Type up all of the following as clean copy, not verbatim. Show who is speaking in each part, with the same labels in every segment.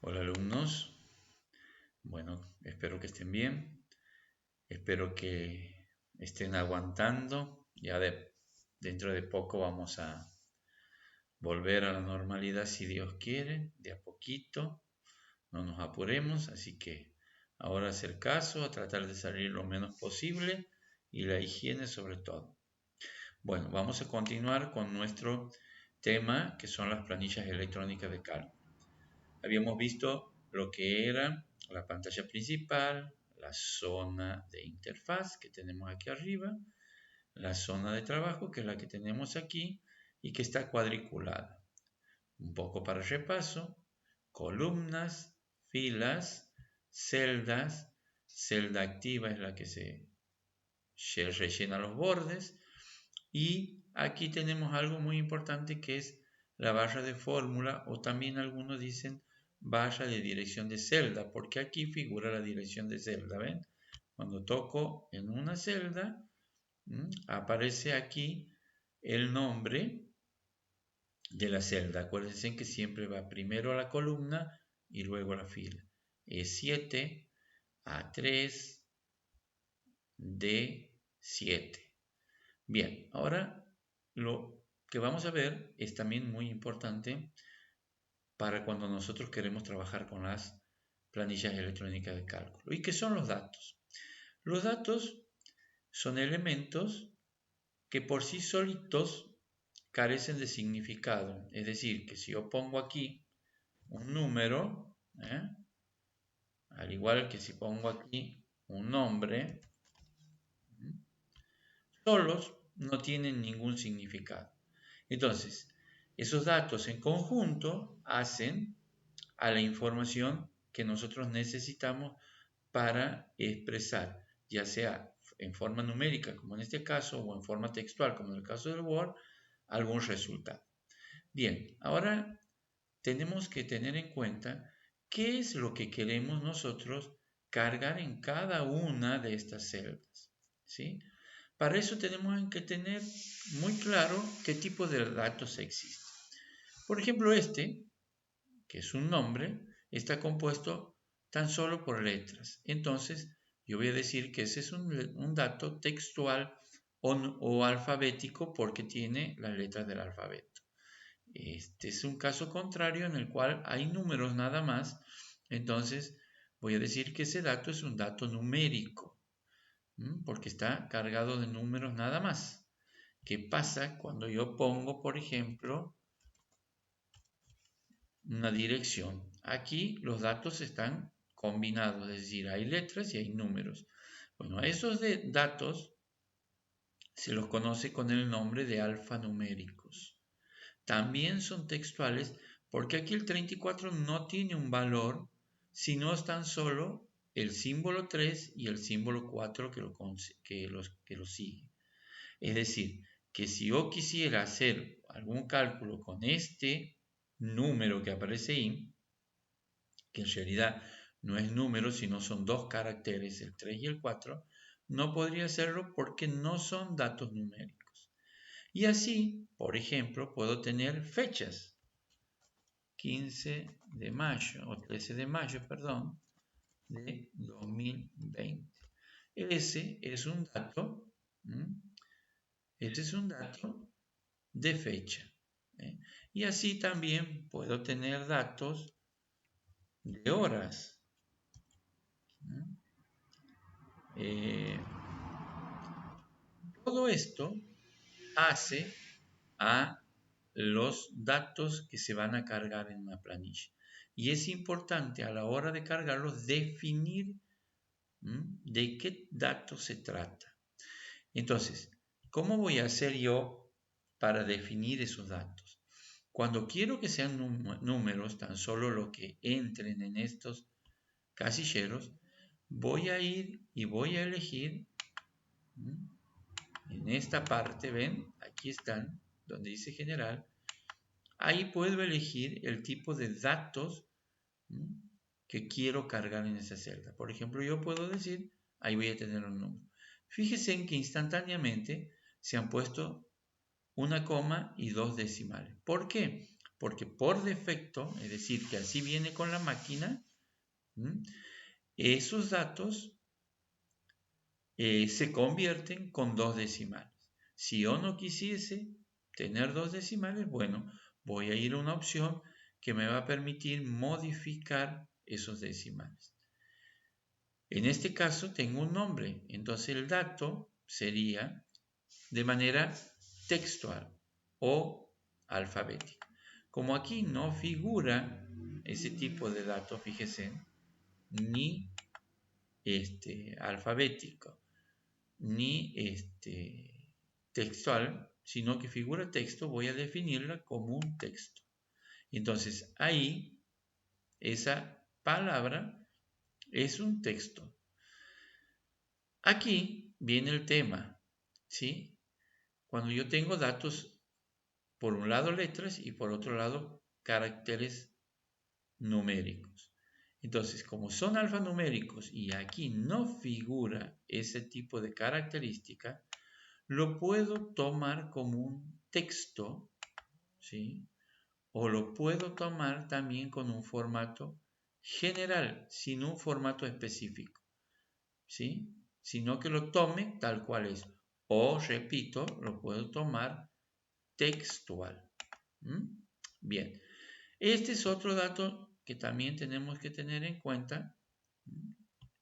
Speaker 1: Hola alumnos, bueno, espero que estén bien, espero que estén aguantando, dentro de poco vamos a volver a la normalidad si Dios quiere, de a poquito, no nos apuremos, así que ahora hacer caso, a tratar de salir lo menos posible y la higiene sobre todo. Bueno, vamos a continuar con nuestro tema que son las planillas electrónicas de cálculo. Habíamos visto lo que era la pantalla principal, la zona de interfaz que tenemos aquí arriba, la zona de trabajo que es la que tenemos aquí y que está cuadriculada. Un poco para repaso, columnas, filas, celdas, celda activa es la que se rellena los bordes y aquí tenemos algo muy importante que es la barra de fórmula o también algunos dicen barra de dirección de celda, porque aquí figura la dirección de celda, ¿ven? Cuando toco en una celda, aparece aquí el nombre de la celda. Acuérdense que siempre va primero a la columna y luego a la fila. E7, A3, D7. Bien, ahora lo que vamos a ver es también muy importante para cuando nosotros queremos trabajar con las planillas electrónicas de cálculo. ¿Y qué son los datos? Los datos son elementos que por sí solitos carecen de significado. Es decir, que si yo pongo aquí un número, al igual que si pongo aquí un nombre, solos no tienen ningún significado. Entonces, esos datos en conjunto hacen a la información que nosotros necesitamos para expresar, ya sea en forma numérica, como en este caso, o en forma textual, como en el caso del Word, algún resultado. Bien, ahora tenemos que tener en cuenta qué es lo que queremos nosotros cargar en cada una de estas celdas, ¿sí? Para eso tenemos que tener muy claro qué tipo de datos existen. Por ejemplo, este, que es un nombre, está compuesto tan solo por letras. Entonces, yo voy a decir que ese es un dato textual o alfabético porque tiene las letras del alfabeto. Este es un caso contrario en el cual hay números nada más. Entonces, voy a decir que ese dato es un dato numérico, porque está cargado de números nada más. ¿Qué pasa cuando yo pongo, por ejemplo, una dirección? Aquí los datos están combinados, es decir, hay letras y hay números. Bueno, a esos datos se los conoce con el nombre de alfanuméricos. También son textuales porque aquí el 34 no tiene un valor, sino es tan solo el símbolo 3 y el símbolo 4 que lo sigue. Es decir, que si yo quisiera hacer algún cálculo con este número que aparece ahí, que en realidad no es número, sino son dos caracteres, el 3 y el 4, no podría hacerlo porque no son datos numéricos. Y así, por ejemplo, puedo tener fechas. 15 de mayo, o 13 de mayo, perdón, de 2020. Ese es un dato, ese es un dato de fecha. Y así también puedo tener datos de horas. Eh, todo esto hace a los datos que se van a cargar en una planilla. Y es importante a la hora de cargarlos definir de qué datos se trata. Entonces, ¿cómo voy a hacer yo para definir esos datos? Cuando quiero que sean números, tan solo lo que entren en estos casilleros, voy a ir y voy a elegir en esta parte, ven, aquí están, donde dice general, ahí puedo elegir el tipo de datos que quiero cargar en esa celda. Por ejemplo, yo puedo decir, ahí voy a tener un número. Fíjense en que instantáneamente se han puesto una coma y dos decimales. ¿Por qué? porque por defecto, es decir, que así viene con la máquina, esos datos se convierten con 2 decimales. Si yo no quisiese tener 2 decimales, bueno, voy a ir a una opción que me va a permitir modificar esos decimales. En este caso tengo un nombre, entonces el dato sería de manera textual o alfabética. Como aquí no figura ese tipo de datos, fíjese, ni alfabético, ni textual, sino que figura texto, voy a definirla como un texto. Entonces ahí esa palabra es un texto. Aquí viene el tema, ¿sí? Cuando yo tengo datos, por un lado letras y por otro lado caracteres numéricos. Entonces, como son alfanuméricos y aquí no figura ese tipo de característica, lo puedo tomar como un texto, ¿sí? O lo puedo tomar también con un formato general, sin un formato específico, ¿sí? Sino que lo tome tal cual es. O, repito, lo puedo tomar textual. Bien, este es otro dato que también tenemos que tener en cuenta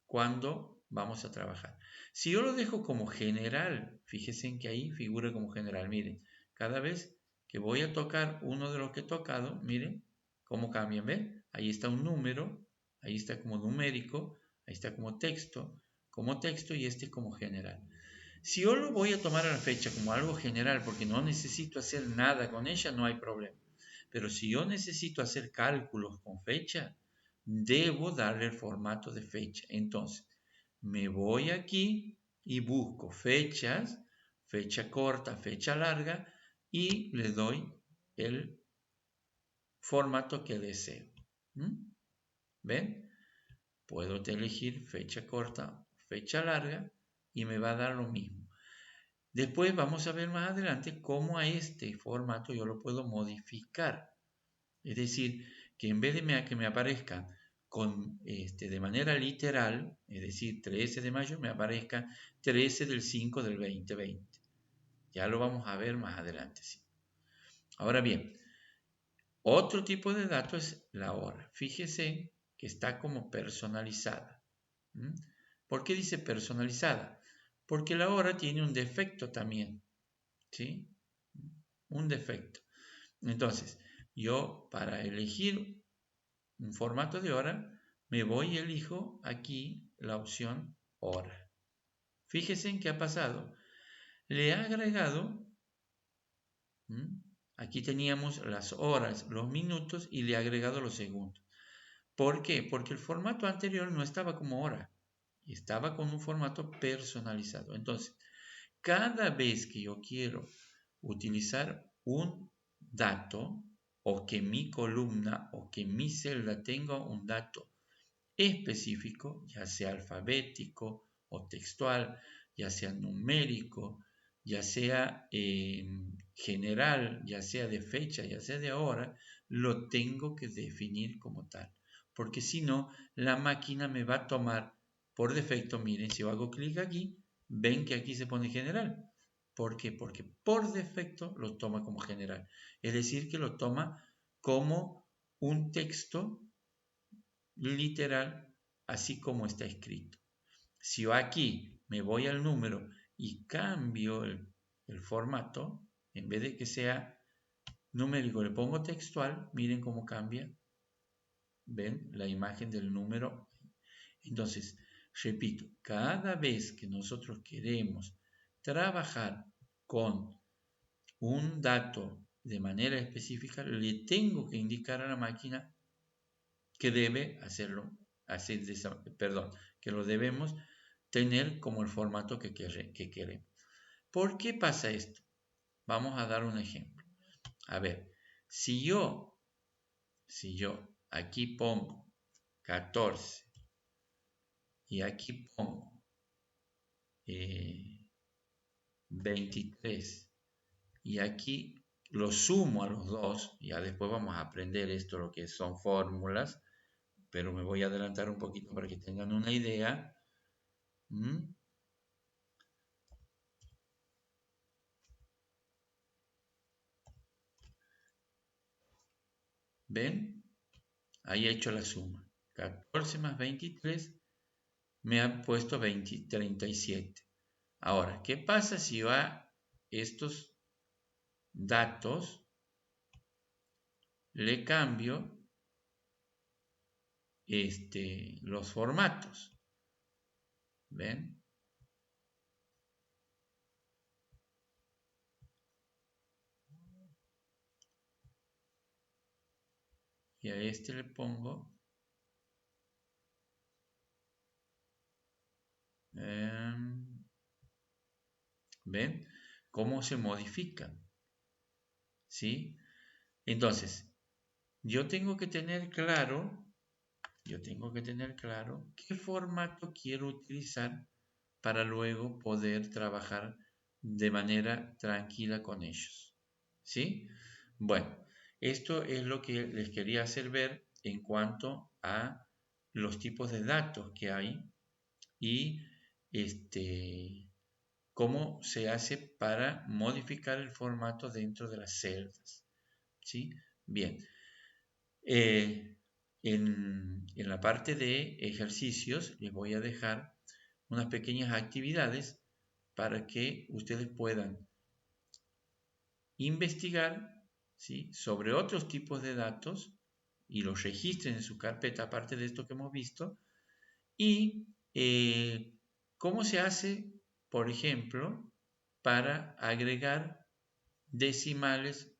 Speaker 1: cuando vamos a trabajar. Si yo lo dejo como general, fíjense en que ahí figura como general. Miren, cada vez que voy a tocar uno de los que he tocado, miren cómo cambian, ¿ven? Ahí está un número, ahí está como numérico, ahí está como texto y este como general. Si yo lo voy a tomar a la fecha como algo general porque no necesito hacer nada con ella, no hay problema. Pero si yo necesito hacer cálculos con fecha, debo darle el formato de fecha. Entonces, me voy aquí y busco fechas, fecha corta, fecha larga, y le doy el formato que deseo. ¿Ven? Puedo elegir fecha corta, fecha larga, y me va a dar lo mismo. Después vamos a ver más adelante cómo a este formato yo lo puedo modificar. Es decir, que en vez de que me aparezca de manera literal, es decir, 13 de mayo, me aparezca 13 del 5 del 2020. Ya lo vamos a ver más adelante. ¿Sí? Ahora bien, otro tipo de dato es la hora. Fíjese que está como personalizada. ¿Por qué dice personalizada? Porque la hora tiene un defecto también. ¿Sí? Un defecto. Entonces, yo para elegir un formato de hora, me voy y elijo aquí la opción hora. Fíjese en qué ha pasado. Le he agregado, aquí teníamos las horas, los minutos y le he agregado los segundos. ¿Por qué? Porque el formato anterior no estaba como hora, estaba con un formato personalizado. Entonces, cada vez que yo quiero utilizar un dato o que mi columna o que mi celda tenga un dato específico, ya sea alfabético o textual, ya sea numérico, ya sea general, ya sea de fecha, ya sea de hora, lo tengo que definir como tal. Porque si no, la máquina me va a tomar por defecto, miren, si yo hago clic aquí, ven que aquí se pone general. ¿Por qué? Porque por defecto lo toma como general. Es decir, que lo toma como un texto literal, así como está escrito. Si yo aquí me voy al número y cambio el formato, en vez de que sea numérico, le pongo textual, miren cómo cambia. ¿Ven? La imagen del número. Entonces, repito, cada vez que nosotros queremos trabajar con un dato de manera específica, le tengo que indicar a la máquina que debe hacerlo, que lo debemos tener como el formato que queremos. ¿Por qué pasa esto? Vamos a dar un ejemplo. A ver, si yo aquí pongo 14 y aquí pongo 23 y aquí los sumo a los dos, ya después vamos a aprender esto, lo que son fórmulas, pero me voy a adelantar un poquito para que tengan una idea. ¿Mm? ¿Ven? Ahí he hecho la suma. 14 más 23 me ha puesto 37. Ahora, ¿qué pasa si yo a estos datos le cambio los formatos? ¿Ven? Y a este le pongo, ¿ven? ¿Cómo se modifican? ¿Sí? Entonces, yo tengo que tener claro qué formato quiero utilizar para luego poder trabajar de manera tranquila con ellos. ¿Sí? Bueno, esto es lo que les quería hacer ver en cuanto a los tipos de datos que hay y cómo se hace para modificar el formato dentro de las celdas. ¿Sí? Bien. En la parte de ejercicios les voy a dejar unas pequeñas actividades para que ustedes puedan investigar, ¿sí?, sobre otros tipos de datos y los registren en su carpeta, aparte de esto que hemos visto, y cómo se hace, por ejemplo, para agregar decimales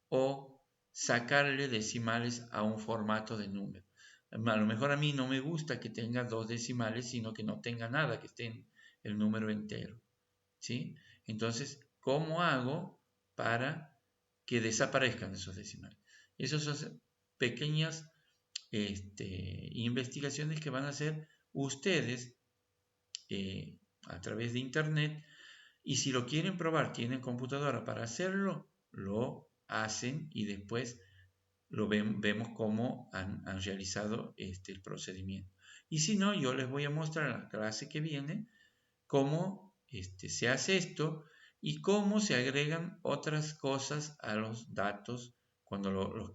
Speaker 1: o sacarle decimales a un formato de número. A lo mejor a mí no me gusta que tenga dos decimales, sino que no tenga nada, que esté en el número entero. ¿Sí? Entonces, ¿cómo hago para que desaparezcan esos decimales? Esas son pequeñas investigaciones que van a hacer ustedes a través de internet, y si lo quieren probar, tienen computadora para hacerlo, lo hacen y después vemos cómo han realizado el procedimiento. Y si no, yo les voy a mostrar en la clase que viene cómo se hace esto y cómo se agregan otras cosas a los datos cuando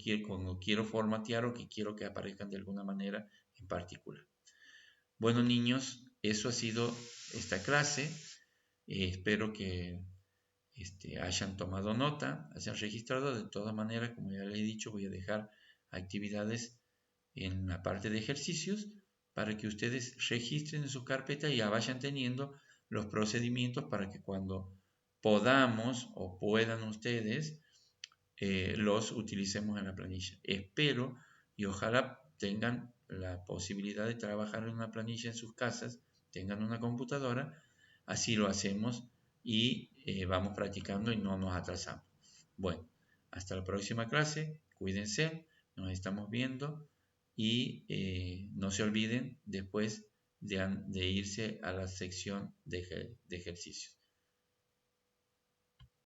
Speaker 1: quiero formatear o que quiero que aparezcan de alguna manera en particular. Bueno, niños, eso ha sido esta clase. Espero que hayan tomado nota, hayan registrado. De todas maneras, como ya les he dicho, voy a dejar actividades en la parte de ejercicios para que ustedes registren en su carpeta y ya vayan teniendo los procedimientos para que cuando podamos o puedan ustedes los utilicemos en la planilla. Espero y ojalá tengan la posibilidad de trabajar en una planilla en sus casas, tengan una computadora, así lo hacemos y vamos practicando y no nos atrasamos. Bueno, hasta la próxima clase, cuídense, nos estamos viendo y no se olviden después de irse a la sección de ejercicios.